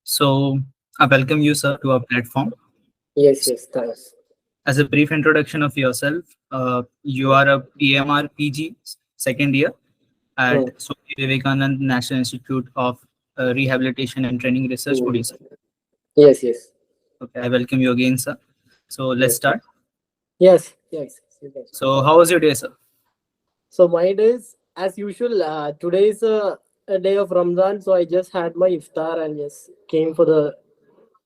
So, I welcome you, sir, to our platform. Yes, thanks. As a brief introduction of yourself, you are a PMR PG second year at Mm, Swami Vivekanand National Institute of Rehabilitation and Training Research, mm. Odisha. Yes. Okay, I welcome you again, sir. So, let's Yes. start. Yes. You can So, start. how was your day, sir? So my days, as usual, today is a day of Ramadan, so I just had my iftar and just came for the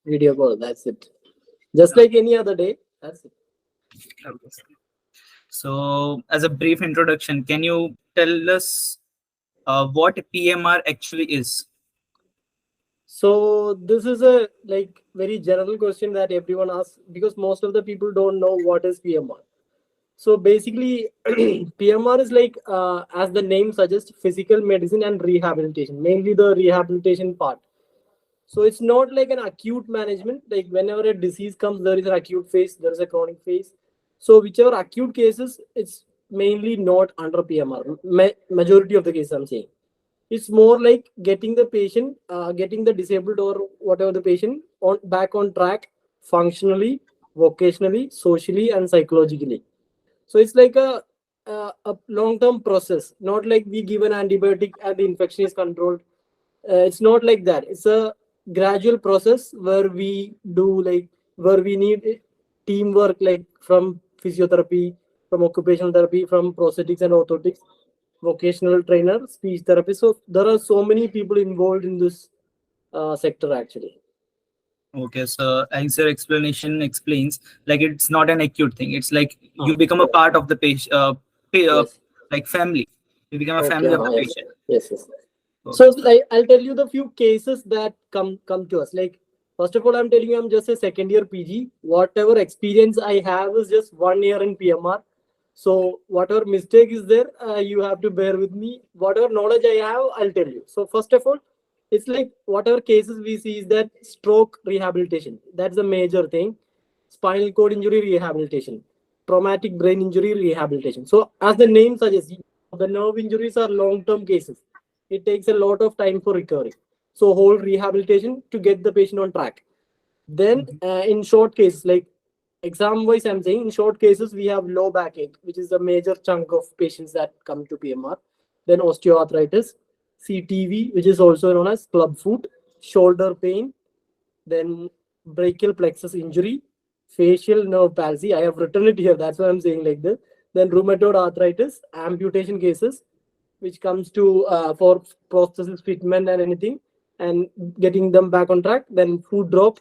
video call. That's it. Just like any other day. That's it. Okay. So, as a brief introduction, can you tell us what PMR actually is? So this is a like very general question that everyone asks because most of the people don't know what is PMR. So basically, PMR is like, as the name suggests, physical medicine and rehabilitation, mainly the rehabilitation part. So it's not like an acute management. Like whenever a disease comes, there is an acute phase, there is a chronic phase. So whichever acute cases, it's mainly not under PMR. Majority of the cases, I'm saying. It's more like getting the patient, getting the disabled or whatever the patient on back on track, functionally, vocationally, socially, and psychologically. So it's like a long term process, not like we give an antibiotic and the infection is controlled. It's not like that. It's a gradual process where we do like where we need teamwork, like from physiotherapy, from occupational therapy, from prosthetics and orthotics, vocational trainer, speech therapy. So there are so many people involved in this sector actually. Okay, so as your explanation explains, like it's not an acute thing. It's like you Ah, become a part of the patient, yes. like family. You become a Okay. family of the Yes. patient. Yes. So Okay, sir. like I'll tell you the few cases that come to us. Like first of all, I'm telling you I'm just a second year PG. Whatever experience I have is just 1 year in PMR. So whatever mistake is there, you have to bear with me. Whatever knowledge I have, I'll tell you. So first of all, it's like whatever cases we see is that stroke rehabilitation. That's the major thing. Spinal cord injury rehabilitation, traumatic brain injury rehabilitation. So as the name suggests, the nerve injuries are long-term cases. It takes a lot of time for recovery. So whole rehabilitation to get the patient on track. Then Mhm. in short cases, like exam wise, I'm saying in short cases, we have low backache, which is a major chunk of patients that come to PMR. Then osteoarthritis, CTV, which is also known as club foot, shoulder pain, then brachial plexus injury, facial nerve palsy. I have written it here. That's why I'm saying like this. Then rheumatoid arthritis, amputation cases, which comes to for prosthesis fitment and anything, and getting them back on track. Then foot drop,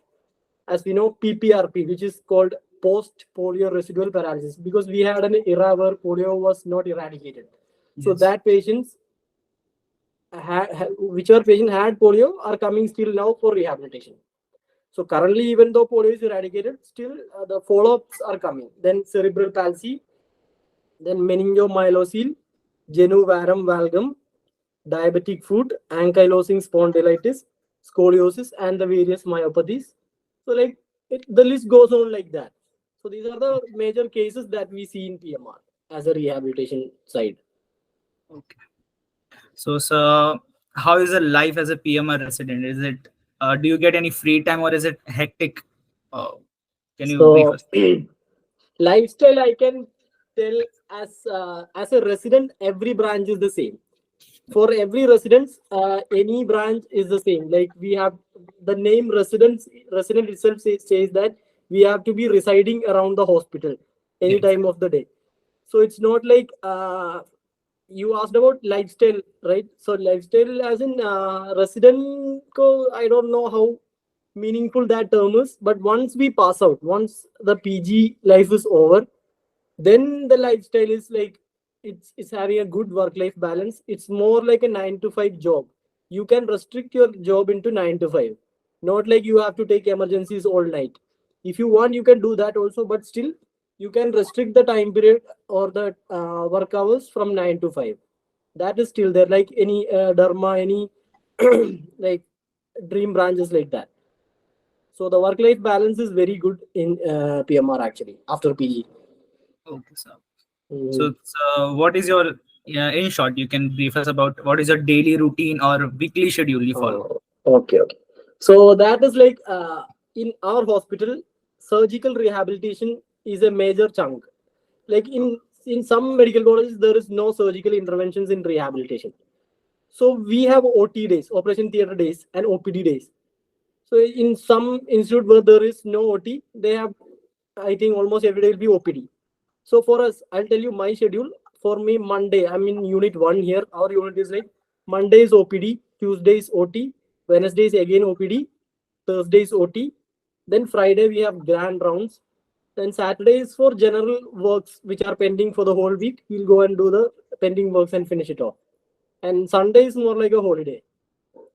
as we know, PPRP, which is called post polio residual paralysis, because we had an era where polio was not eradicated. So Yes. that patients, whichever patient had polio, are coming still now for rehabilitation. So currently, even though polio is eradicated, still the follow-ups are coming. Then cerebral palsy, then meningomyelocele, genu varum valgum, diabetic foot, ankylosing spondylitis, scoliosis, and the various myopathies. So like the list goes on like that. So these are the major cases that we see in PMR as a rehabilitation side. Okay. So, sir, how is the life as a PMR resident? Is it do you get any free time or is it hectic? Uh, can you brief So us? lifestyle, I can tell, as a resident, every branch is the same. For every residence, any branch is the same. Like we have the name resident itself says that we have to be residing around the hospital any Yes. time of the day. So it's not like you asked about lifestyle, right? So lifestyle as in resident ko, I don't know how meaningful that term is, but once we pass out, once the PG life is over, then the lifestyle is like it's having a good work life balance. It's more like a 9 to 5 job. You can restrict your job into 9 to 5, not like you have to take emergencies all night. If you want, you can do that also, but still you can restrict the time period or the work hours from 9 to 5. That is still there, like any dharma, any like dream branches like that. So the work life balance is very good in PMR actually after PG. Okay, sir. Mhm. So, what is your, in short, you can brief us about what is your daily routine or weekly schedule you follow? Okay, okay. So that is like in our hospital, surgical rehabilitation is a major chunk. Like in some medical colleges, there is no surgical interventions in rehabilitation. So we have OT days, operation theater days, and OPD days. So in some institute where there is no OT, they have, I think almost every day will be OPD. So for us, I'll tell you my schedule. For me, Monday, I'm in unit one here. Our unit is like Monday is OPD, Tuesday is OT, Wednesday is again OPD, Thursday is OT. Then Friday we have grand rounds. Then Saturday is for general works which are pending for the whole week. We'll go and do the pending works and finish it off. And Sunday is more like a holiday.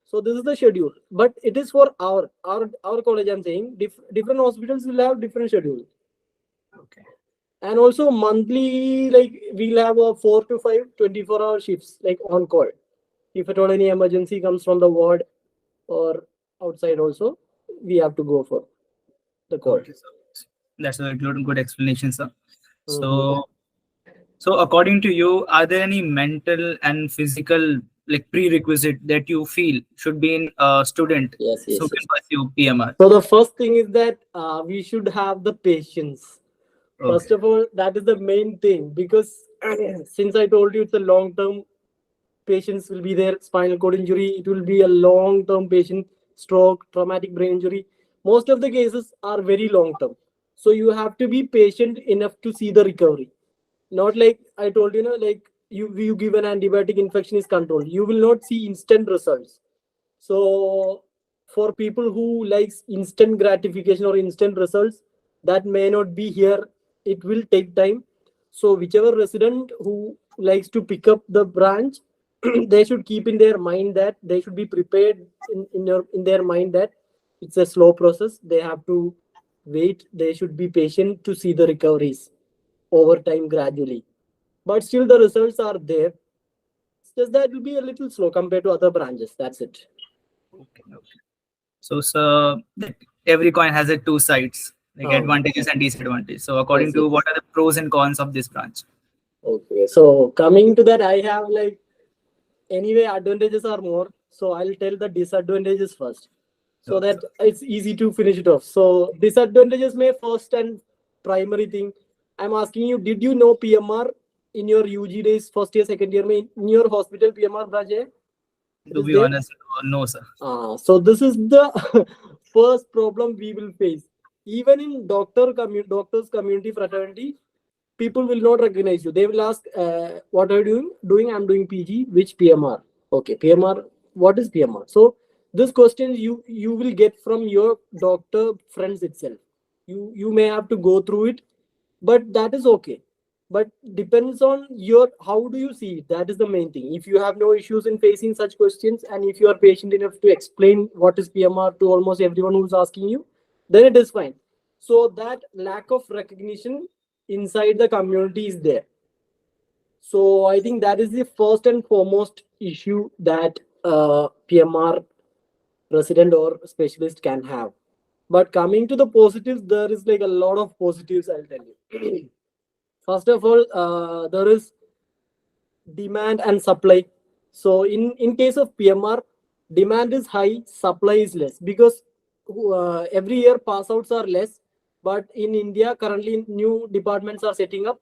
So this is the schedule, but it is for our college. I'm saying different hospitals will have different schedule, Okay. and also monthly, like we'll have a 4 to 5 24-hour shifts, like on call. If at all any emergency comes from the ward or outside, also we have to go for the call. Okay. So that's a good explanation, sir. Mhm. So, so according to you, are there any mental and physical like prerequisite that you feel should be in a student Yes, who yes, can yes. pursue PMR? So the first thing is that we should have the patience. First Okay. of all, that is the main thing, because since I told you it's a long term, patients will be there. Spinal cord injury, it will be a long term patient. Stroke, traumatic brain injury, most of the cases are very long term. So you have to be patient enough to see the recovery. Not like I told you, like you give an antibiotic, infection is controlled, you will not see instant results. So for people who likes instant gratification or instant results, that may not be here. It will take time. So whichever resident who likes to pick up the branch, they should keep in their mind that they should be prepared in their mind that it's a slow process. They have to wait. They should be patient to see the recoveries over time gradually. But still the results are there. It's just that it will be a little slow compared to other branches. That's it. Okay. Okay. So, sir, like every coin has its two sides, like Um, advantages and disadvantages. So, according yes, to you, yes. what are the pros and cons of this branch? Okay. So coming to that, I have like anyway advantages are more. So I'll tell the disadvantages first, so Okay. that it's easy to finish it off. So disadvantages may first and primary thing. I'm asking you, did you know PMR in your UG days, first year, second year, mein in your hospital PMR branch hai? It To is be there. honest, no, sir. So this is the first problem we will face. Even in doctors community fraternity, people will not recognize you. They will ask, "What are you doing?" Doing, I'm doing PG. Which PMR? Okay, PMR. What is PMR? So this question you will get from your doctor friends itself. You may have to go through it, but that is okay. But depends on your how do you see it. That is the main thing. If you have no issues in facing such questions, and if you are patient enough to explain what is PMR to almost everyone who's asking you, then it is fine. So that lack of recognition inside the community is there. So I think that is the first and foremost issue that PMR resident or specialist can have. But coming to the positives, there is like a lot of positives, I'll tell you. First of all, there is demand and supply. So in case of PMR, demand is high, supply is less, because every year pass outs are less. But in India, currently new departments are setting up,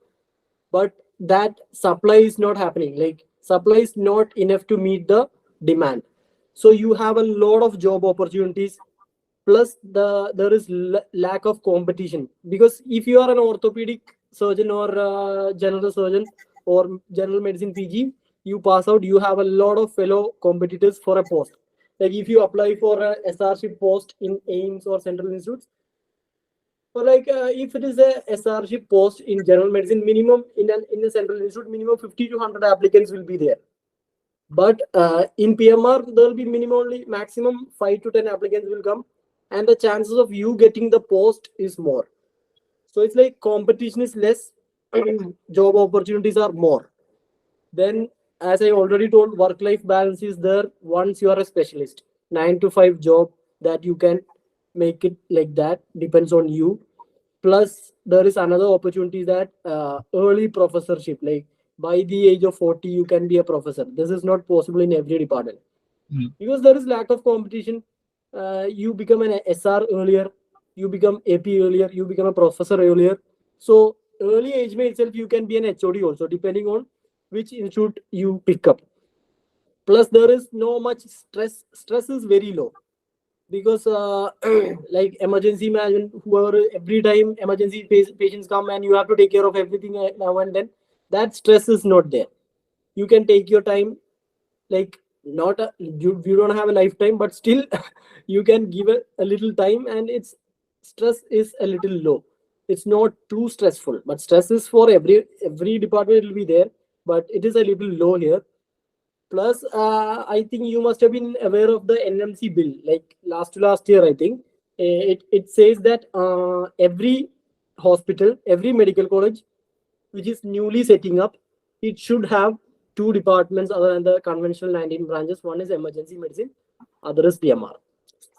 but that supply is not happening. Like supply is not enough to meet the demand. So you have a lot of job opportunities, plus there is lack of competition, because if you are an orthopedic surgeon or general surgeon or general medicine PG, you pass out, you have a lot of fellow competitors for a post. Like if you apply for a SRship post in AIMS or central institutes, or like if it is a SRship post in general medicine, minimum in a central institute, minimum 50 to 100 applicants will be there. But in PMR, there will be minimum only maximum 5 to 10 applicants will come, and the chances of you getting the post is more. So it's like competition is less, job opportunities are more. Then, as I already told, work-life balance is there once you are a specialist. 9 to 5 job that you can make it like that, depends on you. Plus, there is another opportunity that early professorship, like by the age of 40, you can be a professor. This is not possible in every department Mm. because there is lack of competition. You become an SR earlier, you become AP earlier, you become a professor earlier. So early age may itself, you can be an HOD also, depending on which institute you pick up. Plus, there is no much stress. Stress is very low because like emergency management, whoever every time emergency patients come and you have to take care of everything now and then, that stress is not there. You can take your time, like not you don't have a lifetime, but still you can give a little time, and its stress is a little low. It's not too stressful, but stress is for every department, it will be there, but it is a little low here. Plus, I think you must have been aware of the NMC bill, like last year, I think. It says that every hospital, every medical college which is newly setting up, it should have two departments other than the conventional 19 branches. One is emergency medicine, other is PMR.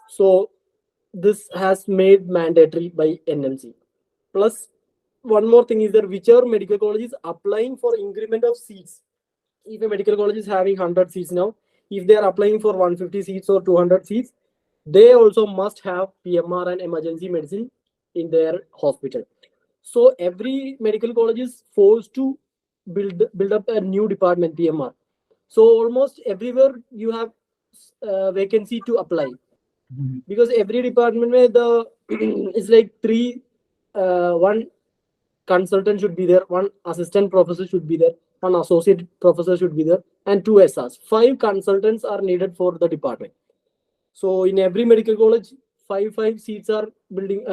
So this has made mandatory by NMC. Plus, one more thing is that whichever medical college is applying for increment of seats, if a medical college is having 100 seats now, if they are applying for 150 seats or 200 seats, they also must have PMR and emergency medicine in their hospital. So every medical college is forced to build up a new department, PMR. So almost everywhere you have vacancy to apply, Mhm. because every department where the it's like three, one consultant should be there, one assistant professor should be there, one associate professor should be there, and two SRs. Five consultants are needed for the department. So in every medical college, five seats are building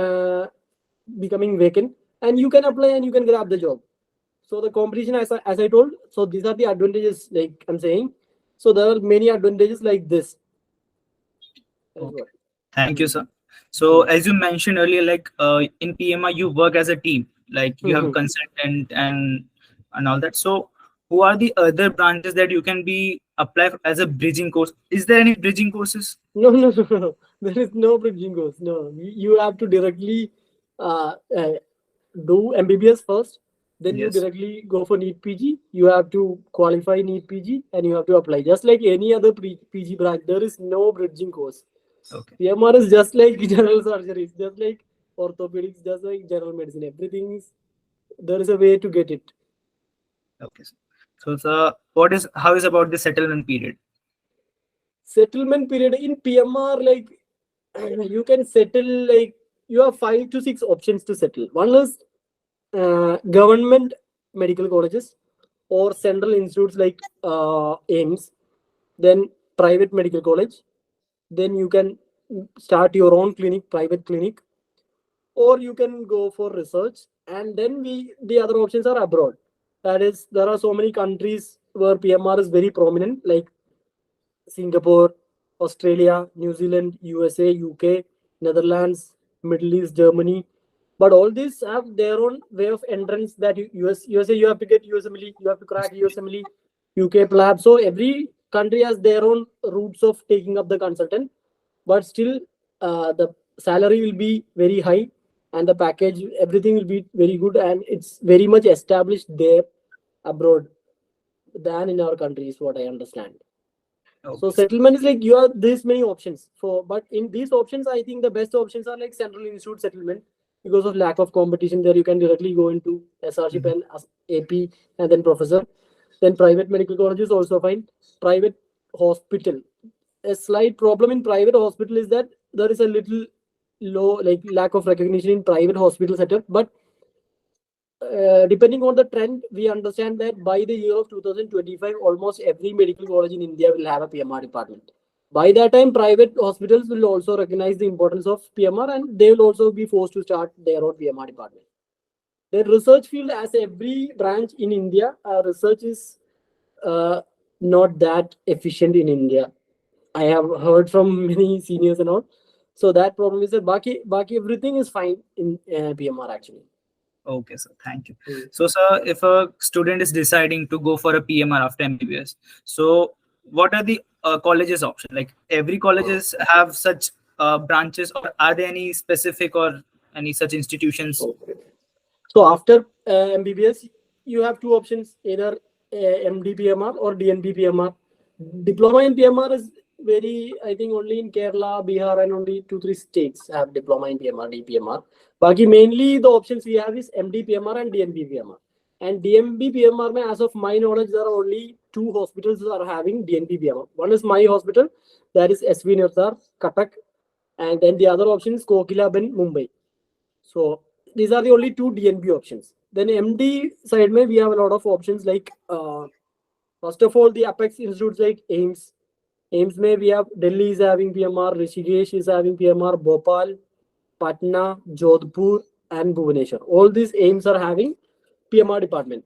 becoming vacant, and you can apply and you can grab the job. So the competition, as I told, so these are the advantages, like I'm saying. So there are many advantages like this. That is Okay. what. Thank you, sir. So, as you mentioned earlier, like in PMI, you work as a team. Like you have Mhm. consultant and all that. So, who are the other branches that you can be apply as a bridging course? Is there any bridging courses? No, no, no, no. There is no bridging course. No, you have to directly do MBBS first. Then you Yes. directly go for NEET PG. You have to qualify NEET PG and you have to apply. Just like any other PG branch, there is no bridging course. Okay. PMR is just like general surgeries, just like orthopedics, just like general medicine. Everything is, there is a way to get it. Okay. So, sir, what is how is about the settlement period? Settlement period in PMR, like you can settle, like you have 5 to 6 options to settle. One is government medical colleges or central institutes like AIMS, then private medical college. Then you can start your own clinic, private clinic, or you can go for research. And then the other options are abroad. That is, there are so many countries where PMR is very prominent, like Singapore, Australia, New Zealand, USA, UK, Netherlands, Middle East, Germany. But all these have their own way of entrance. That USA, you have to get USMLE, you have to crack USMLE, UK PLAB. So every country has their own routes of taking up the consultant. But still, the salary will be very high, and the package, everything will be very good, and it's very much established there abroad than in our country, is what I understand. So Okay, sir. settlement is like you have this many options for, but in these options, I think the best options are like central institute settlement, because of lack of competition. There you can directly go into SRship Mhm. and as AP and then professor. Then private medical college is also fine. Private hospital. A slight problem in private hospital is that there is a little low, like lack of recognition in private hospital setup. But depending on the trend, we understand that by the year of 2025, almost every medical college in India will have a PMR department. By that time, private hospitals will also recognize the importance of PMR, and they will also be forced to start their own PMR department. The research field, as every branch in India, research is uh, not that efficient in India. I have heard from many seniors and all. So that problem is that Baki everything is fine in PMR actually. Okay, sir. Thank you. Mm. So, sir, if a student is deciding to go for a PMR after MBBS, so what are the colleges option? Like every colleges have such branches, or are there any specific or any such institutions? Okay. So after MBBS, you have two options: either MD PMR or DNP PMR. Diploma in PMR is very, I think, only in Kerala, Bihar, and only 2-3 states have diploma in PMR, DPMR. Baki mainly the options we have is MD PMR and DNP PMR. And DNP PMR, mein, as of my knowledge, there are only two hospitals that are having DNP PMR. One is my hospital, that is SV Nirsar, Katak, and then the other option is Kokila Ben, Mumbai. So these are the only two DNP options. Then MD side, mein, we have a lot of options like first of all, the Apex institutes like AIMS. AIMS may we have Delhi is having PMR, Rishikesh is having PMR, Bhopal, Patna, Jodhpur, and Bhubaneswar. All these AIMS are having PMR department.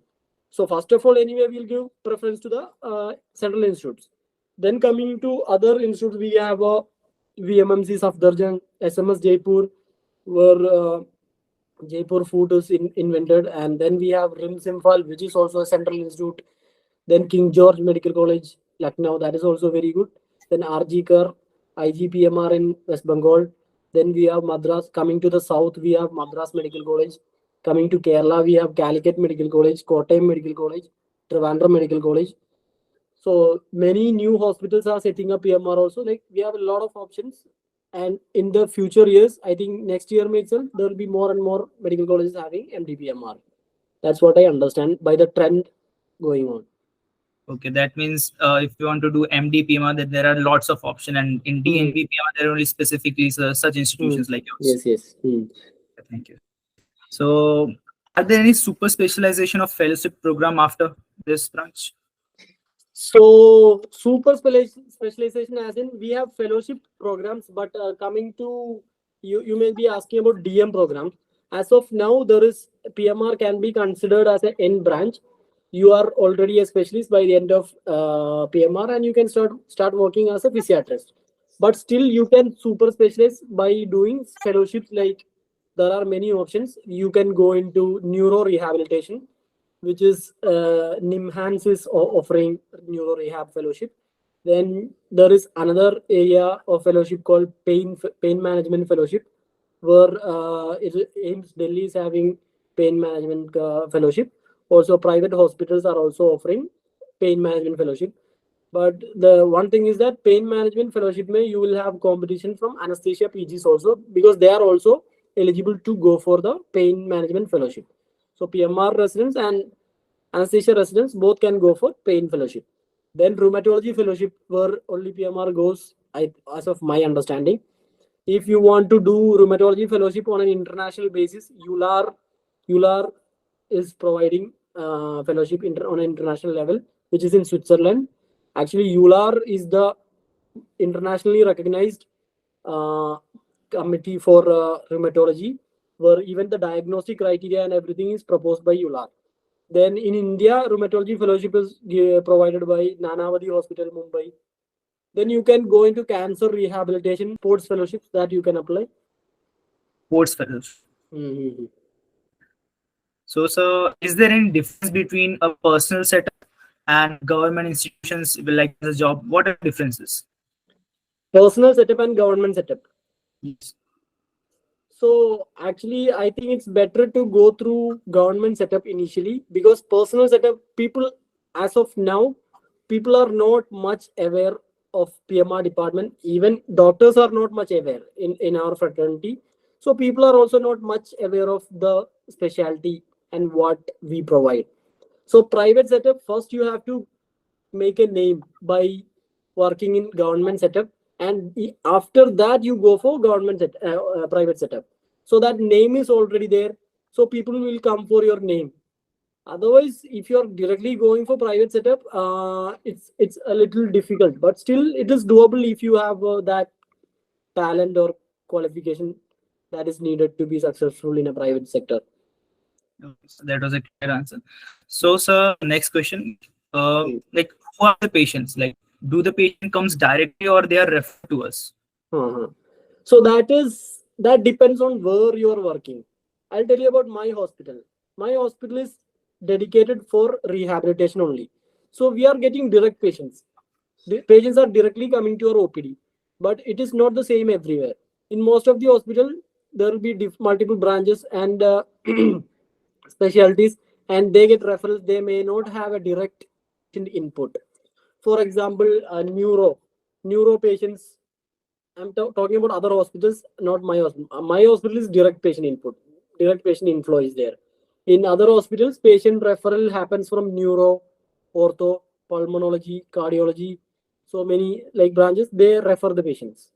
So first of all, anyway, we'll give preference to the central institutes. Then coming to other institutes, we have VMMC Safdarjung, SMS Jaipur, where Jaipur food is invented, and then we have RIMS Imphal, which is also a central institute. Then King George Medical College, Lucknow, that is also very good. Then RG Kar, IGPMR in West Bengal. Then we have Madras. Coming to the south, we have Madras Medical College. Coming to Kerala, we have Calicut Medical College, Kottayam Medical College, Trivandrum Medical College. So many new hospitals are setting up PMR also. Like we have a lot of options. And in the future years, I think next year itself, there will be more and more medical colleges having MDPMR. That's what I understand by the trend going on. Okay, that means if you want to do MD PMR, then there are lots of options, and in DNP PMR, there are only specifically such institutions like yours. Yes. Thank you. So, are there any super specialization of fellowship program after this branch? So super specialization, as in we have fellowship programs, but coming to you may be asking about DM program. As of now, there is PMR can be considered as an N branch. You are already a specialist by the end of PMR, and you can start working as a physiatrist. But still, you can super specialize by doing fellowships. Like there are many options. You can go into neuro rehabilitation, which is NIMHANS is offering neuro rehab fellowship. Then there is another area of fellowship called pain management fellowship, where AIMS Delhi is having pain management fellowship. Also, private hospitals are also offering pain management fellowship. But the one thing is that pain management fellowship may you will have competition from anesthesia PGs also, because they are also eligible to go for the pain management fellowship. So PMR residents and anesthesia residents both can go for pain fellowship. Then rheumatology fellowship, where only PMR goes, as of my understanding. If you want to do rheumatology fellowship on an international basis, ULAR is providing fellowship on an international level, which is in Switzerland. Actually, ULAR is the internationally recognized committee for rheumatology, where even the diagnostic criteria and everything is proposed by ULAR. Then in India, rheumatology fellowship is provided by Nanavati Hospital, Mumbai. Then you can go into cancer rehabilitation, sports fellowships that you can apply. Sports fellowship. Mm-hmm. So, is there any difference between a personal setup and government institutions like the job? What are the differences? Personal setup and government setup. Yes. So actually, I think it's better to go through government setup initially, because personal setup, people as of now, people are not much aware of PMR department. Even doctors are not much aware in our fraternity. So people are also not much aware of the specialty and what we provide. So private setup, first you have to make a name by working in government setup, and after that you go for private setup. So that name is already there, so people will come for your name. Otherwise, if you're directly going for private setup, it's a little difficult, but still it is doable if you have that talent or qualification that is needed to be successful in a private sector. Okay, so that was a clear answer. So, sir, next question. Like, who are the patients? Like, do the patient comes directly or they are referred to us? So that depends on where you are working. I'll tell you about my hospital. My hospital is dedicated for rehabilitation only. So we are getting direct patients. The patients are directly coming to our OPD, but it is not the same everywhere. In most of the hospital, there will be multiple branches and specialties, and they get referrals. They may not have a direct patient input. For example, neuro patients. I'm talking about other hospitals, not my hospital. My hospital is direct patient input, direct patient inflow is there. In other hospitals, patient referral happens from neuro, ortho, pulmonology, cardiology. So many like branches, they refer the patients.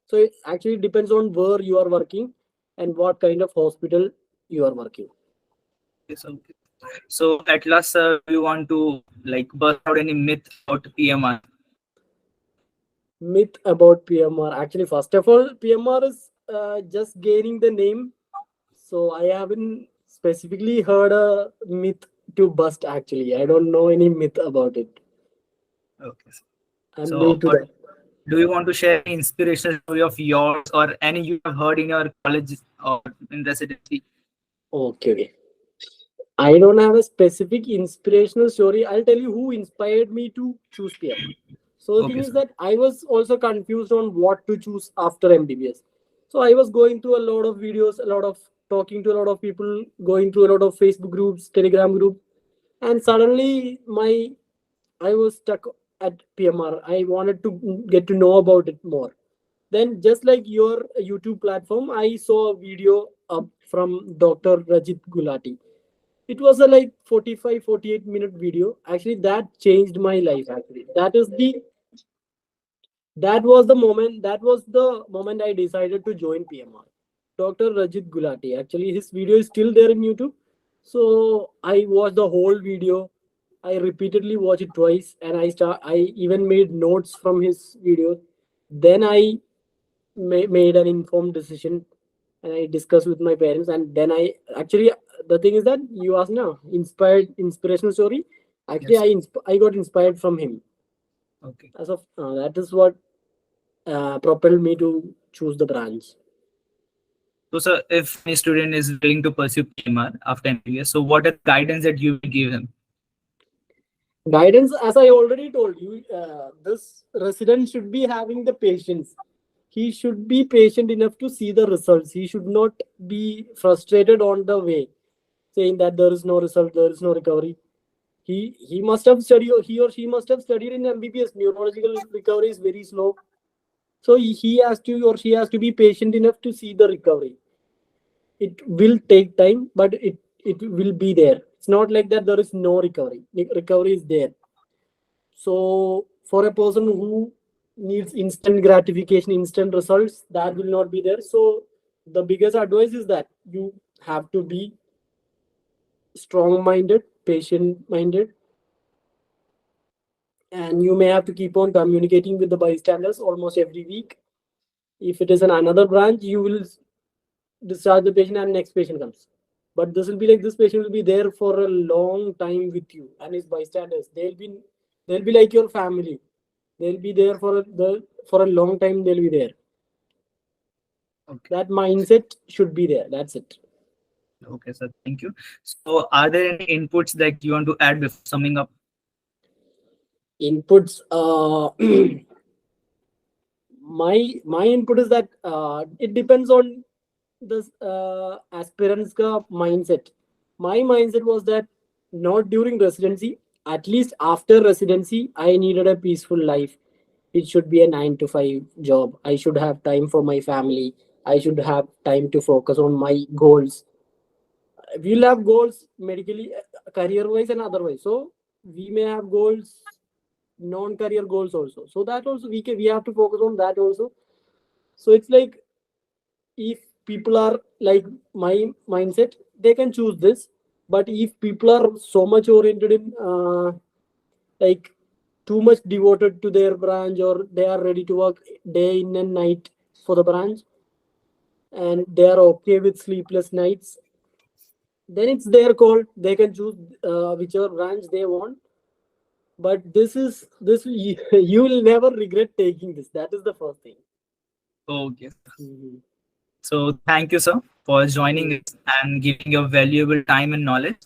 So it actually depends on where you are working and what kind of hospital you are working. Yes, okay. So at last, sir, do you want to like bust out any myth about PMR? Myth about PMR. Actually, first of all, PMR is just gaining the name. So I haven't specifically heard a myth to bust actually. I don't know any myth about it. Okay. I'm new So to what that. do you want to share any inspirational story of yours or any you have heard in your college or in residency? Okay, okay. I don't have a specific inspirational story. I'll tell you who inspired me to choose PMR. So the thing Okay, is sir. that I was also confused on what to choose after MBBS. So I was going through a lot of videos, a lot of talking to a lot of people, going through a lot of Facebook groups, Telegram groups, and suddenly I was stuck at PMR. I wanted to get to know about it more. Then, just like your YouTube platform, I saw a video from Dr. Rajit Gulati. It was a like 45-48 minute video. Actually, that changed my life. Actually, that was the moment I decided to join PMR. Dr. Rajit Gulati. Actually, his video is still there in YouTube. So I watched the whole video. I repeatedly watched it twice, and I even made notes from his video. Then I made an informed decision, and I discussed with my parents. And then I actually, the thing is that you asked now inspirational story. Actually, Yes. I got inspired from him. Okay. As of that is what propelled me to choose the branch. So, sir, if any student is willing to pursue PMR after MBBS, so what are the guidance that you will give him? Guidance, as I already told you, this resident should be having the patience. He should be patient enough to see the results. He should not be frustrated on the way, saying that there is no result, there is no recovery. He must have studied, he or she must have studied in MBBS. Neurological recovery is very slow. So he has to or she has to be patient enough to see the recovery. It will take time, but it will be there. It's not like that there is no recovery. Recovery is there. So for a person who needs instant gratification, instant results, that will not be there. So the biggest advice is that you have to be strong minded, patient minded, and you may have to keep on communicating with the bystanders almost every week. If it is an another branch, you will discharge the patient and next patient comes. But this will be like this patient will be there for a long time with you and his bystanders. They'll be like your family. They'll be there for a long time. They'll be there. Okay. That mindset should be there. That's it. Okay, sir. Thank you. So, are there any inputs that you want to add before summing up? Inputs. My input is that it depends on the aspirants ka mindset. My mindset was that not during residency, at least after residency, I needed a peaceful life. It should be a 9 to 5 job. I should have time for my family. I should have time to focus on my goals. We'll have goals medically, career wise, and otherwise. So we may have goals, non-career goals also. So that also we have to focus on that also. So it's like if people are like my mindset, they can choose this. But if people are so much oriented in like too much devoted to their branch, or they are ready to work day in and night for the branch, and they are okay with sleepless nights, then it's their call. They can choose whichever branch they want. But this you will never regret taking this. That is the first thing. Okay. Mhm. So, thank you, sir, for joining Mm. us and giving your valuable time and knowledge.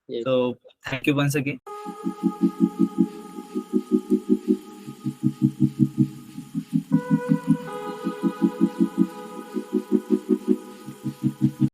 Yes. So, thank you once again.